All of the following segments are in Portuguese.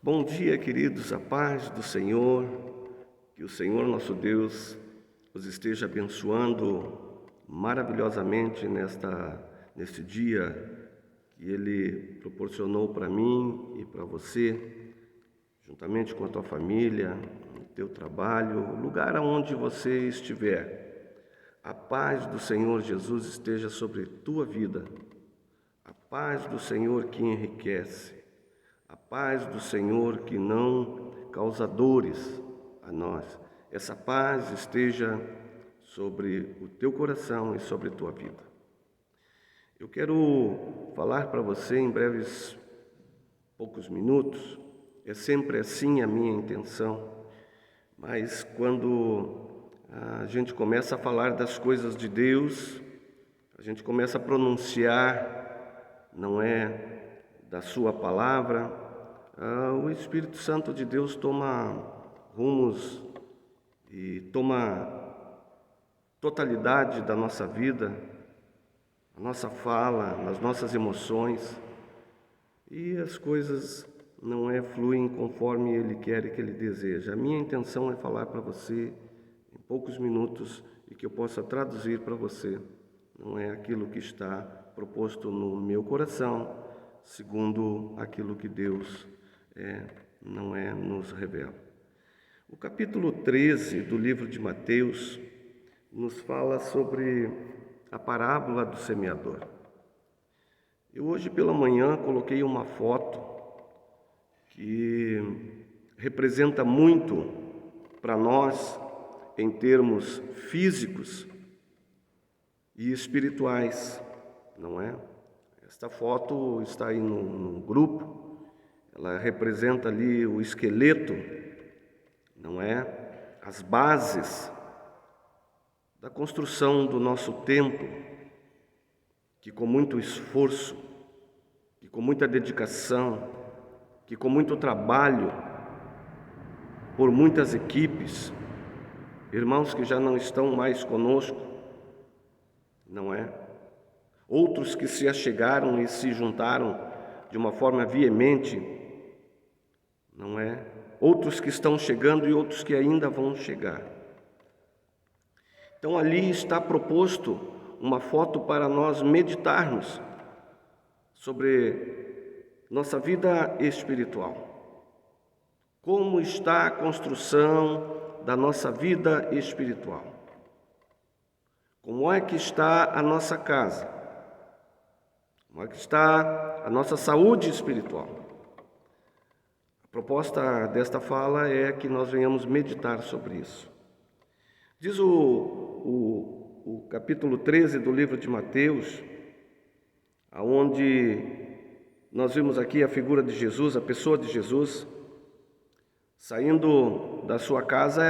Bom dia, queridos, a paz do Senhor, que o Senhor nosso Deus os esteja abençoando maravilhosamente neste dia que Ele proporcionou para mim e para você, juntamente com a tua família, no teu trabalho, o lugar aonde você estiver. A paz do Senhor Jesus esteja sobre tua vida, a paz do Senhor que enriquece, a paz do Senhor que não causa dores a nós. Essa paz esteja sobre o teu coração e sobre a tua vida. Eu quero falar para você em breves poucos minutos. É sempre assim a minha intenção. Mas quando a gente começa a falar das coisas de Deus, a gente começa a pronunciar, não é, da sua palavra, o Espírito Santo de Deus toma rumos e toma totalidade da nossa vida, a nossa fala, nas nossas emoções, e as coisas não fluem conforme Ele quer e que Ele deseja. A minha intenção é falar para você em poucos minutos e que eu possa traduzir para você, não é aquilo que está proposto no meu coração, segundo aquilo que Deus nos revela. O capítulo 13 do livro de Mateus nos fala sobre a parábola do semeador. Eu hoje pela manhã coloquei uma foto que representa muito para nós em termos físicos e espirituais, não é? Esta foto está aí no grupo, ela representa ali o esqueleto, não é? As bases da construção do nosso templo, que com muito esforço, que com muita dedicação, que com muito trabalho, por muitas equipes, irmãos que já não estão mais conosco, não é? Outros que se achegaram e se juntaram de uma forma veemente, não é? Outros que estão chegando e outros que ainda vão chegar. Então ali está proposto uma foto para nós meditarmos sobre nossa vida espiritual. Como está a construção da nossa vida espiritual? Como é que está a nossa casa? Como é que está a nossa saúde espiritual? A proposta desta fala é que nós venhamos meditar sobre isso. Diz o capítulo 13 do livro de Mateus, onde nós vimos aqui a figura de Jesus, a pessoa de Jesus, saindo da sua casa,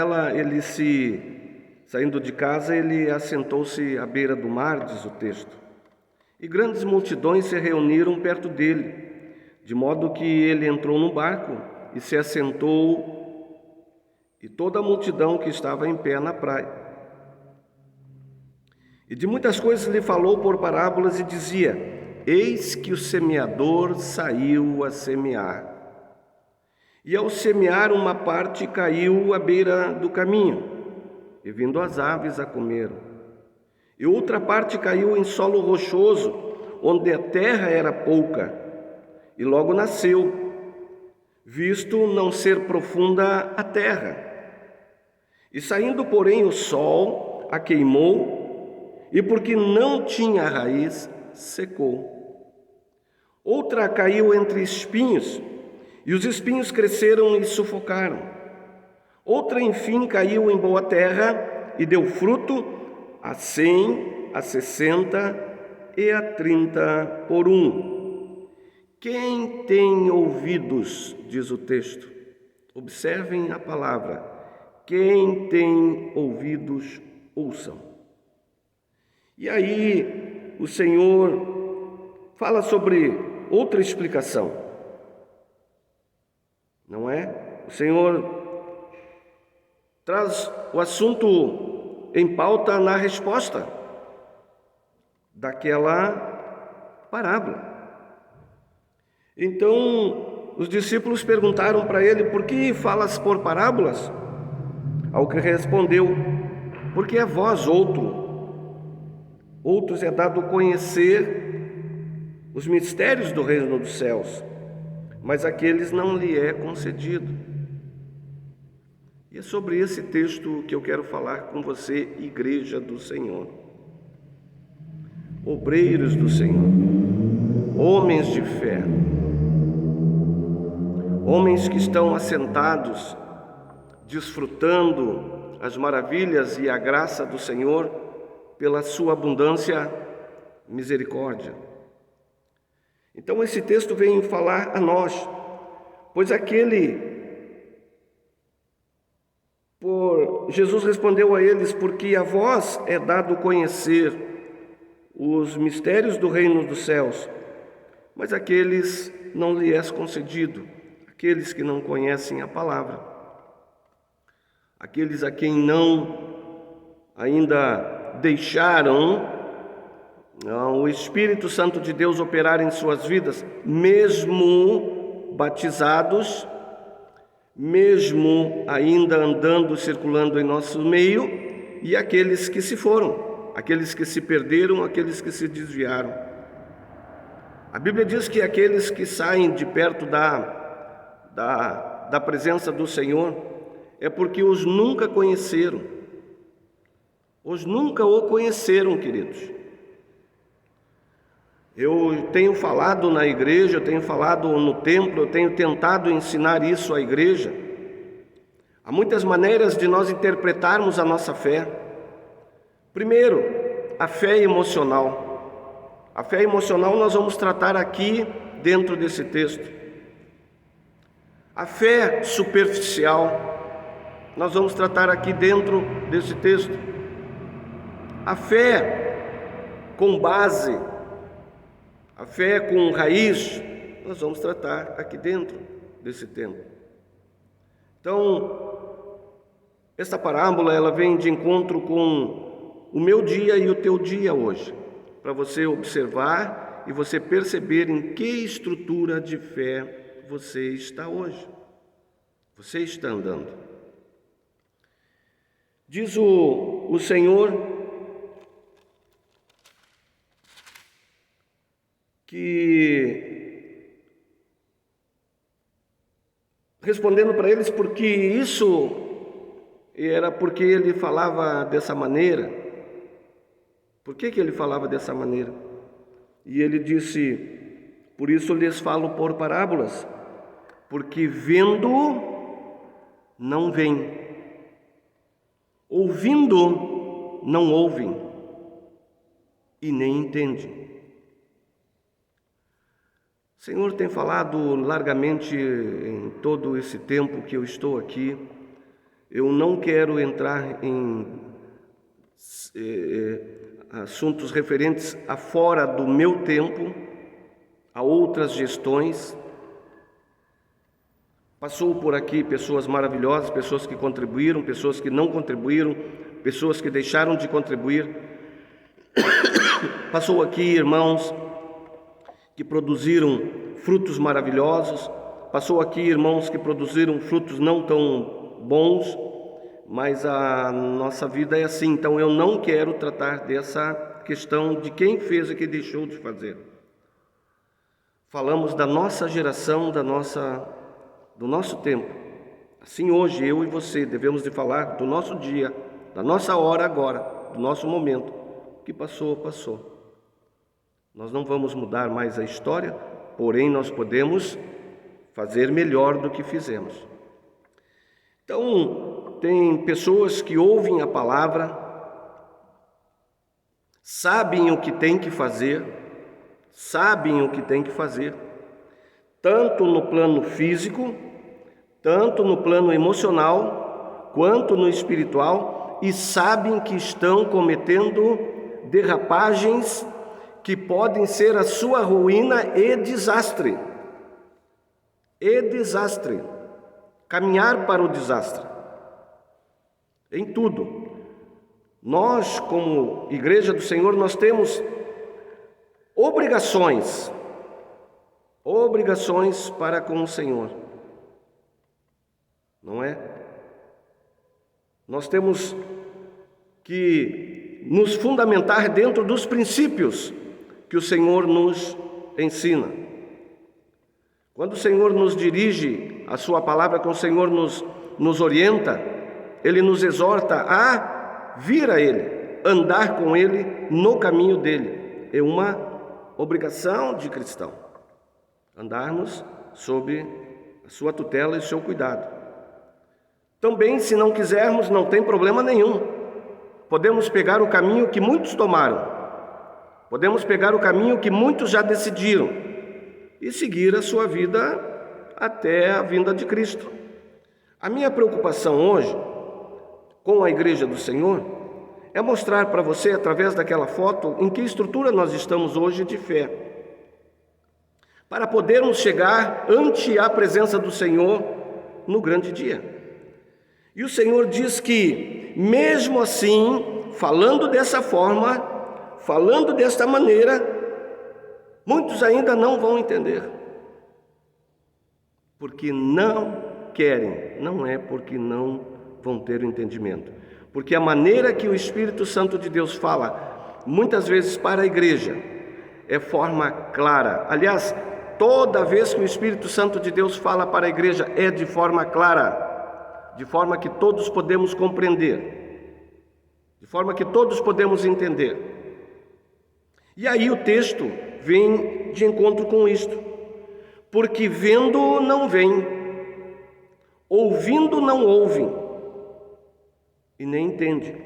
saindo de casa, ele assentou-se à beira do mar, diz o texto. E grandes multidões se reuniram perto dele, de modo que ele entrou no barco e se assentou, e toda a multidão que estava em pé na praia. E de muitas coisas lhe falou por parábolas e dizia: Eis que o semeador saiu a semear. E ao semear, uma parte caiu à beira do caminho, e vindo as aves a comeram. E outra parte caiu em solo rochoso, onde a terra era pouca, e logo nasceu, visto não ser profunda a terra. E saindo, porém, o sol a queimou, e porque não tinha raiz, secou. Outra caiu entre espinhos, e os espinhos cresceram e sufocaram. Outra, enfim, caiu em boa terra e deu fruto a 100, a 60 e a 30 por um. Quem tem ouvidos, diz o texto, observem a palavra, quem tem ouvidos, ouçam. E aí o Senhor fala sobre outra explicação, não é? O Senhor traz o assunto em pauta na resposta daquela parábola. Então, os discípulos perguntaram para ele: por que falas por parábolas? Ao que respondeu: porque a vós outros é dado conhecer os mistérios do reino dos céus, mas àqueles não lhe é concedido. E é sobre esse texto que eu quero falar com você, igreja do Senhor, obreiros do Senhor, homens de fé, homens que estão assentados, desfrutando as maravilhas e a graça do Senhor pela sua abundância misericórdia. Então esse texto vem falar a nós, pois Jesus respondeu a eles: porque a vós é dado conhecer os mistérios do reino dos céus, mas àqueles não lhe é concedido, aqueles que não conhecem a palavra, aqueles a quem não ainda deixaram o Espírito Santo de Deus operar em suas vidas, mesmo batizados, mesmo ainda andando, circulando em nosso meio, e aqueles que se foram, aqueles que se perderam, aqueles que se desviaram. A Bíblia diz que aqueles que saem de perto da presença do Senhor é porque os nunca conheceram, os nunca o conheceram, queridos. Eu tenho falado na igreja, eu tenho falado no templo, eu tenho tentado ensinar isso à igreja. Há muitas maneiras de nós interpretarmos a nossa fé. Primeiro, a fé emocional. A fé emocional nós vamos tratar aqui dentro desse texto. A fé superficial nós vamos tratar aqui dentro desse texto. A fé com base, a fé com raiz, nós vamos tratar aqui dentro desse tempo. Então, esta parábola, ela vem de encontro com o meu dia e o teu dia hoje, para você observar e você perceber em que estrutura de fé você está hoje, você está andando. Diz o Senhor que, respondendo para eles, porque isso era porque ele falava dessa maneira. Por que ele falava dessa maneira? E ele disse: por isso lhes falo por parábolas, porque vendo não veem, ouvindo não ouvem e nem entendem. O Senhor tem falado largamente em todo esse tempo que eu estou aqui. Eu não quero entrar em assuntos referentes a fora do meu tempo, a outras gestões. Passou por aqui pessoas maravilhosas, pessoas que contribuíram, pessoas que não contribuíram, pessoas que deixaram de contribuir. Passou aqui irmãos que produziram frutos maravilhosos, passou aqui irmãos que produziram frutos não tão bons, mas a nossa vida é assim. Então eu não quero tratar dessa questão de quem fez e quem deixou de fazer. Falamos da nossa geração, do nosso tempo. Assim hoje eu e você devemos de falar do nosso dia, da nossa hora agora, do nosso momento. O que passou, passou. Nós não vamos mudar mais a história, porém nós podemos fazer melhor do que fizemos. Então, tem pessoas que ouvem a palavra, sabem o que tem que fazer, tanto no plano físico, tanto no plano emocional, quanto no espiritual, e sabem que estão cometendo derrapagens que podem ser a sua ruína e desastre. Caminhar para o desastre. Em tudo. Nós, como Igreja do Senhor, nós temos obrigações obrigações para com o Senhor, não é? Nós temos que nos fundamentar dentro dos princípios que o Senhor nos ensina. Quando o Senhor nos dirige a sua palavra, quando o Senhor nos orienta, Ele nos exorta a vir a Ele, andar com Ele no caminho dEle. É uma obrigação de cristão, andarmos sob a sua tutela e o seu cuidado. Também, se não quisermos, não tem problema nenhum. Podemos pegar o caminho que muitos tomaram, podemos pegar o caminho que muitos já decidiram e seguir a sua vida até a vinda de Cristo. A minha preocupação hoje com a Igreja do Senhor é mostrar para você, através daquela foto, em que estrutura nós estamos hoje de fé, para podermos chegar ante a presença do Senhor no grande dia. E o Senhor diz que, mesmo assim, falando dessa forma, falando desta maneira, muitos ainda não vão entender, porque não querem, não é porque não vão ter o entendimento, porque a maneira que o Espírito Santo de Deus fala, muitas vezes para a igreja, é forma clara. Aliás, toda vez que o Espírito Santo de Deus fala para a igreja, é de forma clara, de forma que todos podemos compreender, de forma que todos podemos entender. E aí o texto vem de encontro com isto, porque vendo não veem, ouvindo não ouvem, e nem entendem.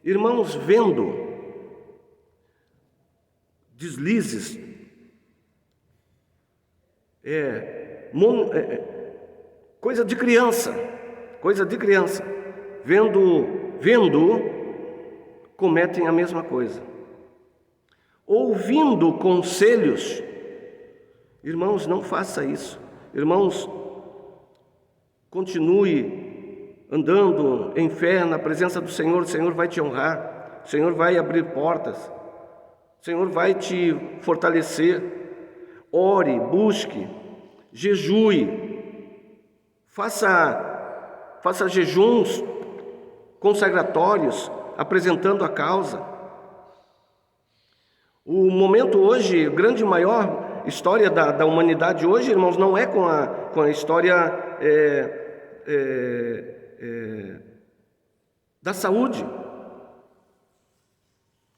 Irmãos, vendo deslizes, coisa de criança, vendo, cometem a mesma coisa. Ouvindo conselhos, irmãos, não faça isso. Irmãos, continue andando em fé na presença do Senhor. O Senhor vai te honrar, o Senhor vai abrir portas, o Senhor vai te fortalecer. Ore, busque, jejue, faça jejuns consagratórios, apresentando a causa. O momento hoje, grande maior história da humanidade hoje, irmãos, não é com a história da saúde.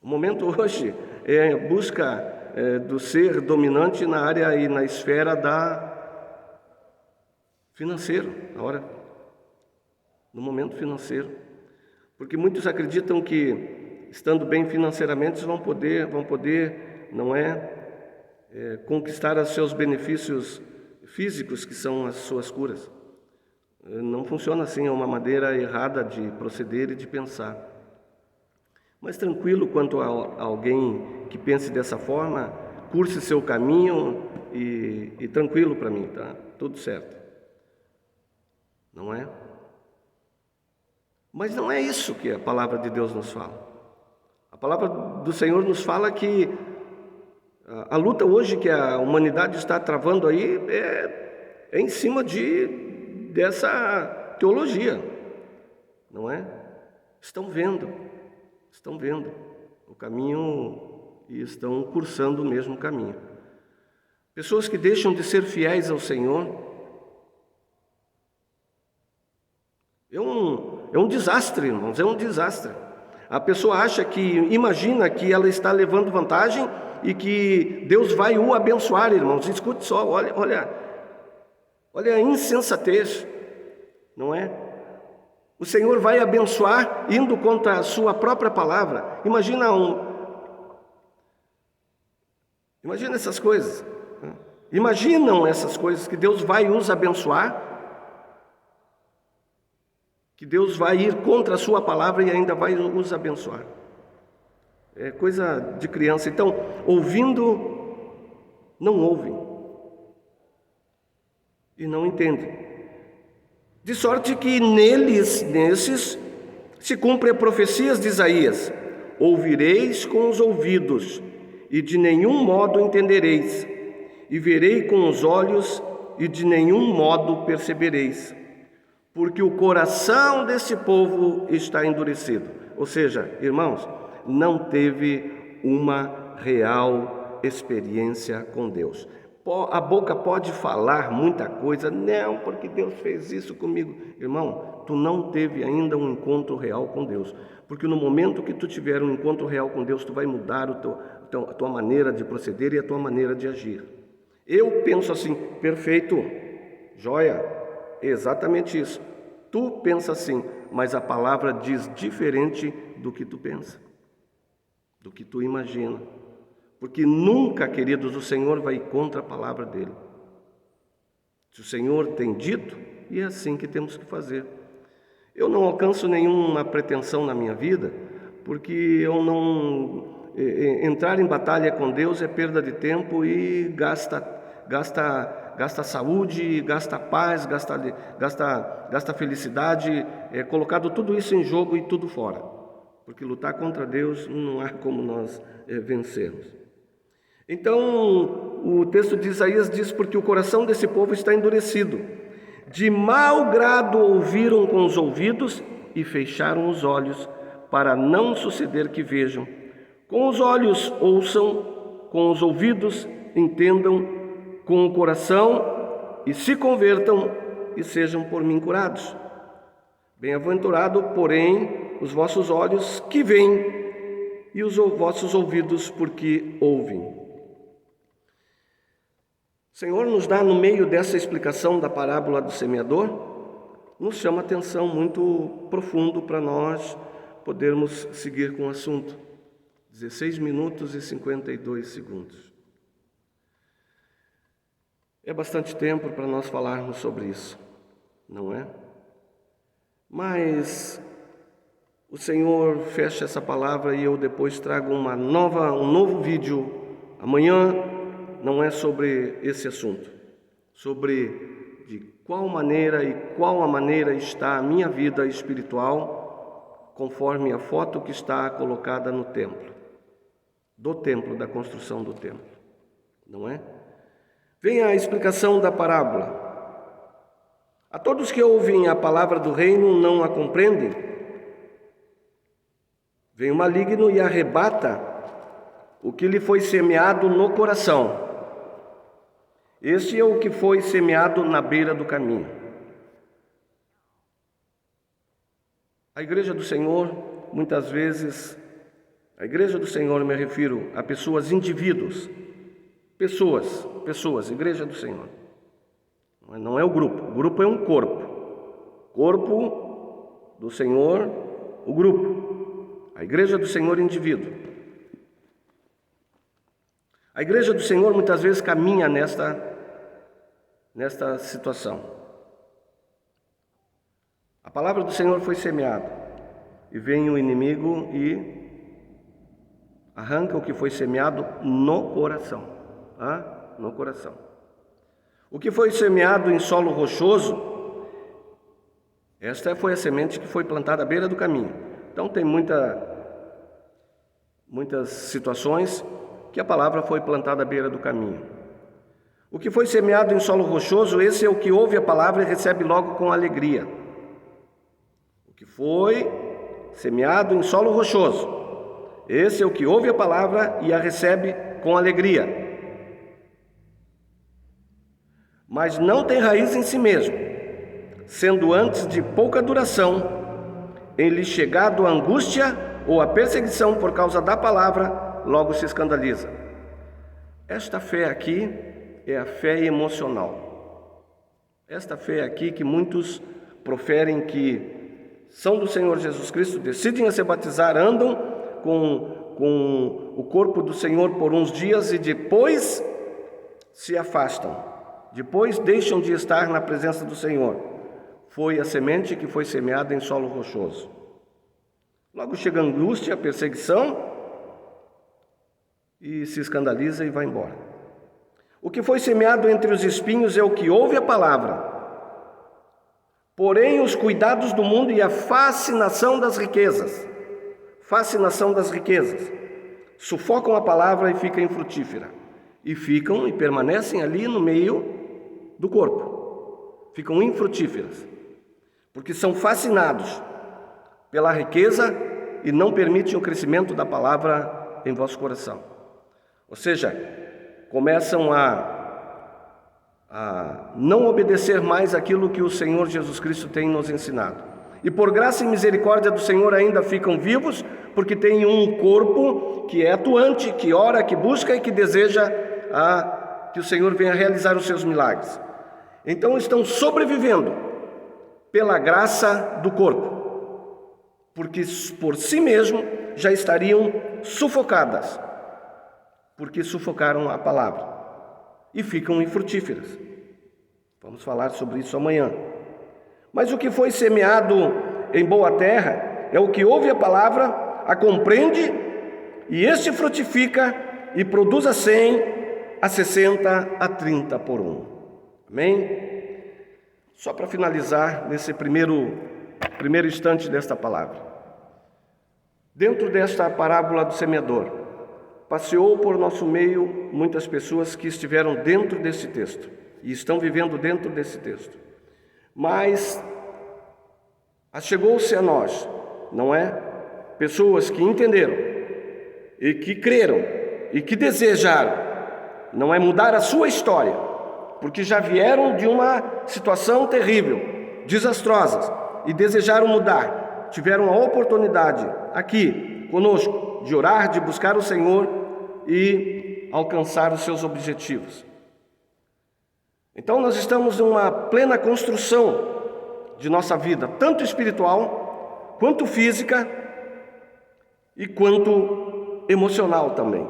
O momento hoje é a busca do ser dominante na área e na esfera financeiro, no momento financeiro, porque muitos acreditam que, estando bem financeiramente, vão poder, não conquistar os seus benefícios físicos, que são as suas curas. Não funciona assim, é uma maneira errada de proceder e de pensar. Mas tranquilo quanto a alguém que pense dessa forma, curse seu caminho e tranquilo para mim, tá? Tudo certo. Não é? Mas não é isso que a palavra de Deus nos fala. A palavra do Senhor nos fala que a luta hoje que a humanidade está travando aí é em cima dessa teologia, não é? Estão vendo o caminho e estão cursando o mesmo caminho. Pessoas que deixam de ser fiéis ao Senhor. É um desastre, irmãos, é um desastre. A pessoa imagina que ela está levando vantagem e que Deus vai o abençoar, irmãos. Escute só, olha a insensatez, não é? O Senhor vai abençoar indo contra a sua própria palavra. Imagina essas coisas. Imaginam essas coisas, que Deus vai os abençoar, que Deus vai ir contra a sua palavra e ainda vai os abençoar. É coisa de criança. Então, ouvindo, não ouvem e não entendem. De sorte que nesses, se cumpre a profecia de Isaías: ouvireis com os ouvidos e de nenhum modo entendereis, e verei com os olhos, e de nenhum modo percebereis, porque o coração desse povo está endurecido. Ou seja, irmãos, não teve uma real experiência com Deus. A boca pode falar muita coisa, não, porque Deus fez isso comigo. Irmão, tu não teve ainda um encontro real com Deus, porque no momento que tu tiver um encontro real com Deus, tu vai mudar a tua maneira de proceder e a tua maneira de agir. Eu penso assim, perfeito, joia, exatamente isso. Tu pensa assim, mas a palavra diz diferente do que tu pensa, do que tu imagina. Porque nunca, queridos, o Senhor vai contra a palavra dele. Se o Senhor tem dito, e é assim que temos que fazer. Eu não alcanço nenhuma pretensão na minha vida, porque eu não... Entrar em batalha com Deus é perda de tempo e gasta saúde, gasta paz, gasta felicidade, colocado tudo isso em jogo e tudo fora. Porque lutar contra Deus não há como nós vencermos. Então, o texto de Isaías diz: porque o coração desse povo está endurecido, de mau grado ouviram com os ouvidos e fecharam os olhos, para não suceder que vejam. Com os olhos ouçam, com os ouvidos entendam, com o coração e se convertam e sejam por mim curados. Bem-aventurado, porém, os vossos olhos que veem e os vossos ouvidos porque ouvem. O Senhor nos dá, no meio dessa explicação da parábola do semeador, nos chama atenção muito profundo para nós podermos seguir com o assunto. 16 minutos e 52 segundos. É bastante tempo para nós falarmos sobre isso, não é? Mas o Senhor fecha essa palavra e eu depois trago um novo vídeo amanhã. Não é sobre esse assunto, sobre de qual maneira e qual a maneira está a minha vida espiritual, conforme a foto que está colocada no templo, da construção do templo, não é? Vem a explicação da parábola. A todos que ouvem a palavra do reino não a compreendem. Vem o maligno e arrebata o que lhe foi semeado no coração. Este é o que foi semeado na beira do caminho. A igreja do Senhor, muitas vezes, a igreja do Senhor, me refiro a pessoas, indivíduos, pessoas, igreja do Senhor. Não é o grupo é um corpo do Senhor, o grupo, a igreja do Senhor, indivíduo. A igreja do Senhor muitas vezes caminha nesta situação. A palavra do Senhor foi semeada e vem o inimigo e arranca o que foi semeado no coração. No coração. O que foi semeado em solo rochoso, esta foi a semente que foi plantada à beira do caminho. Então tem muitas situações que a palavra foi plantada à beira do caminho. O que foi semeado em solo rochoso, esse é o que ouve a palavra e recebe logo com alegria. O que foi semeado em solo rochoso, esse é o que ouve a palavra e a recebe com alegria. Mas não tem raiz em si mesmo, sendo antes de pouca duração, em lhe chegado a angústia ou a perseguição por causa da palavra, logo se escandaliza. Esta fé aqui é a fé emocional. Esta fé aqui que muitos proferem que são do Senhor Jesus Cristo, decidem a se batizar, andam com o corpo do Senhor por uns dias e depois se afastam. Depois deixam de estar na presença do Senhor. Foi a semente que foi semeada em solo rochoso. Logo chega a angústia, a perseguição, e se escandaliza e vai embora. O que foi semeado entre os espinhos é o que ouve a palavra. Porém, os cuidados do mundo e a fascinação das riquezas sufocam a palavra e fica infrutífera. e ficam e permanecem ali no meio do corpo. Ficam infrutíferas, porque são fascinados pela riqueza e não permitem o crescimento da palavra em vosso coração. Ou seja, começam a não obedecer mais aquilo que o Senhor Jesus Cristo tem nos ensinado. E por graça e misericórdia do Senhor ainda ficam vivos, porque têm um corpo que é atuante, que ora, que busca e que deseja que o Senhor venha realizar os seus milagres. Então estão sobrevivendo pela graça do corpo, porque por si mesmo já estariam sufocadas, porque sufocaram a palavra e ficam infrutíferas. Vamos falar sobre isso amanhã. Mas o que foi semeado em boa terra é o que ouve a palavra, a compreende, e este frutifica e produz a 100, a 60, a 30 por um. Amém? Só para finalizar nesse primeiro instante desta palavra. Dentro desta parábola do semeador, passeou por nosso meio muitas pessoas que estiveram dentro desse texto e estão vivendo dentro desse texto. Mas chegou-se a nós, não é? Pessoas que entenderam e que creram e que desejaram, não é, mudar a sua história, porque já vieram de uma situação terrível, desastrosa, e desejaram mudar. Tiveram a oportunidade aqui conosco de orar, de buscar o Senhor e alcançar os seus objetivos. Então nós estamos em uma plena construção de nossa vida, tanto espiritual, quanto física e quanto emocional também.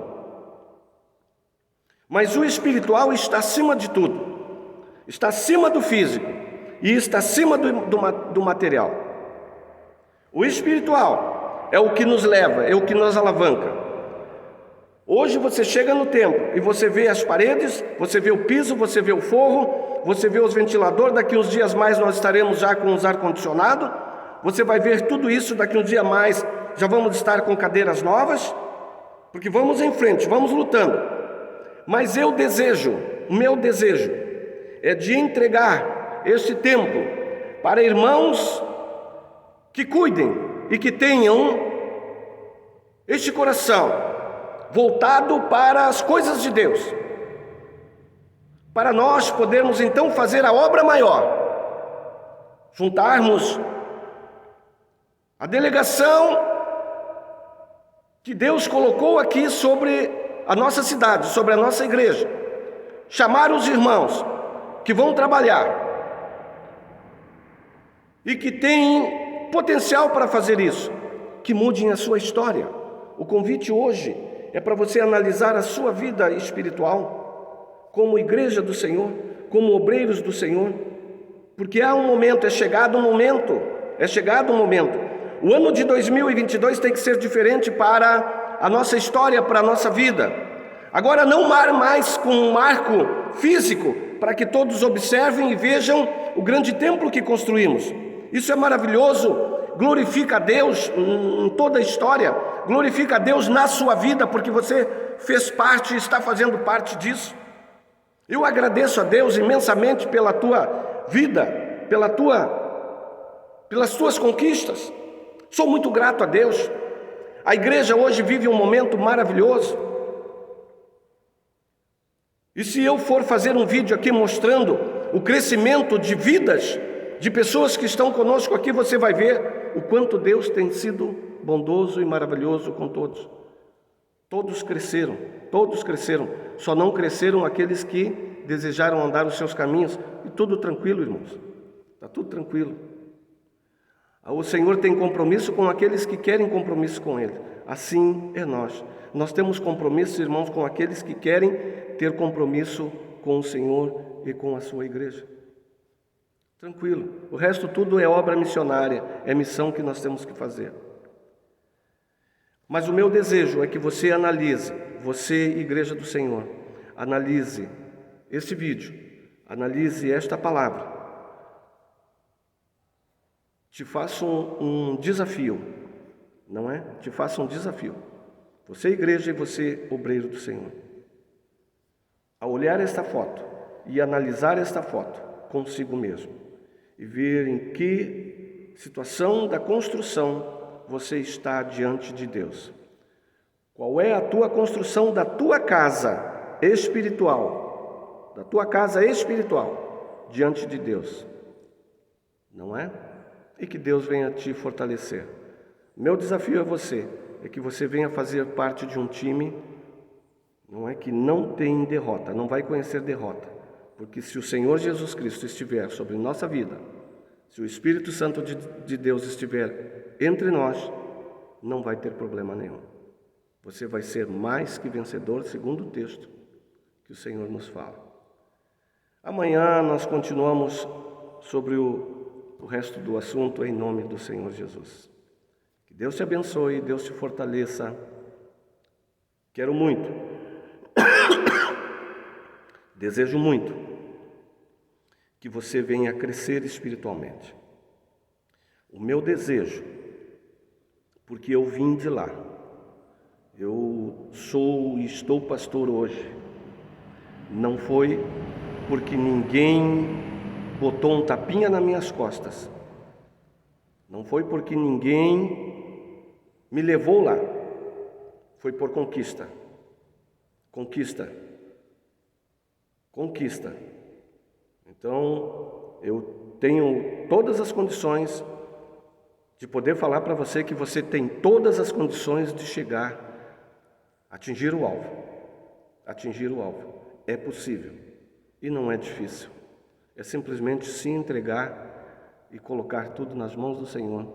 Mas o espiritual está acima de tudo, está acima do físico e está acima do material. O espiritual é o que nos leva, é o que nos alavanca. Hoje você chega no templo e você vê as paredes, você vê o piso, você vê o forro, você vê os ventiladores. Daqui uns dias mais nós estaremos já com os ar-condicionado. Você vai ver tudo isso, daqui uns dias mais já vamos estar com cadeiras novas, porque vamos em frente, vamos lutando. Mas o meu desejo é de entregar este templo para irmãos que cuidem e que tenham este coração voltado para as coisas de Deus, para nós podermos então fazer a obra maior, juntarmos a delegação que Deus colocou aqui sobre a nossa cidade, sobre a nossa igreja, chamar os irmãos que vão trabalhar e que têm potencial para fazer isso, que mudem a sua história. O convite hoje é para você analisar a sua vida espiritual como igreja do Senhor, como obreiros do Senhor, porque há um momento, é chegado um momento. O ano de 2022 tem que ser diferente para a nossa história, para a nossa vida. Agora não mais com um marco físico, para que todos observem e vejam o grande templo que construímos. Isso é maravilhoso, glorifica a Deus em toda a história, glorifica a Deus na sua vida, porque você fez parte e está fazendo parte disso. Eu agradeço a Deus imensamente pela tua vida, pelas tuas conquistas. Sou muito grato a Deus. A igreja hoje vive um momento maravilhoso. E se eu for fazer um vídeo aqui mostrando o crescimento de vidas, de pessoas que estão conosco aqui, você vai ver o quanto Deus tem sido bondoso e maravilhoso com todos. Todos cresceram, só não cresceram aqueles que desejaram andar os seus caminhos. E tudo tranquilo, irmãos, está tudo tranquilo. O Senhor tem compromisso com aqueles que querem compromisso com Ele. Assim é nós. Nós temos compromisso, irmãos, com aqueles que querem ter compromisso com o Senhor e com a sua igreja. Tranquilo. O resto tudo é obra missionária, é missão que nós temos que fazer. Mas o meu desejo é que você analise, você, igreja do Senhor, analise este vídeo, analise esta palavra. Te faço um desafio, não é? Te faço um desafio. Você, igreja, e você, obreiro do Senhor. a olhar esta foto e analisar esta foto consigo mesmo e ver em que situação da construção você está diante de Deus. Qual é a tua construção da tua casa espiritual? Da tua casa espiritual diante de Deus. Não é? E que Deus venha te fortalecer. Meu desafio a você é que você venha fazer parte de um time, não é, que não tem derrota, não vai conhecer derrota. Porque se o Senhor Jesus Cristo estiver sobre nossa vida, se o Espírito Santo de Deus estiver entre nós, não vai ter problema nenhum. Você vai ser mais que vencedor, segundo o texto que o Senhor nos fala. Amanhã nós continuamos sobre o resto do assunto em nome do Senhor Jesus. Que Deus te abençoe, Deus te fortaleça. Quero muito, desejo muito que você venha crescer espiritualmente. O meu desejo, porque eu vim de lá, eu sou e estou pastor hoje, não foi porque ninguém botou um tapinha nas minhas costas, não foi porque ninguém me levou lá, foi por conquista. Então, eu tenho todas as condições de poder falar para você que você tem todas as condições de chegar, atingir o alvo. É possível e não é difícil. É simplesmente se entregar e colocar tudo nas mãos do Senhor.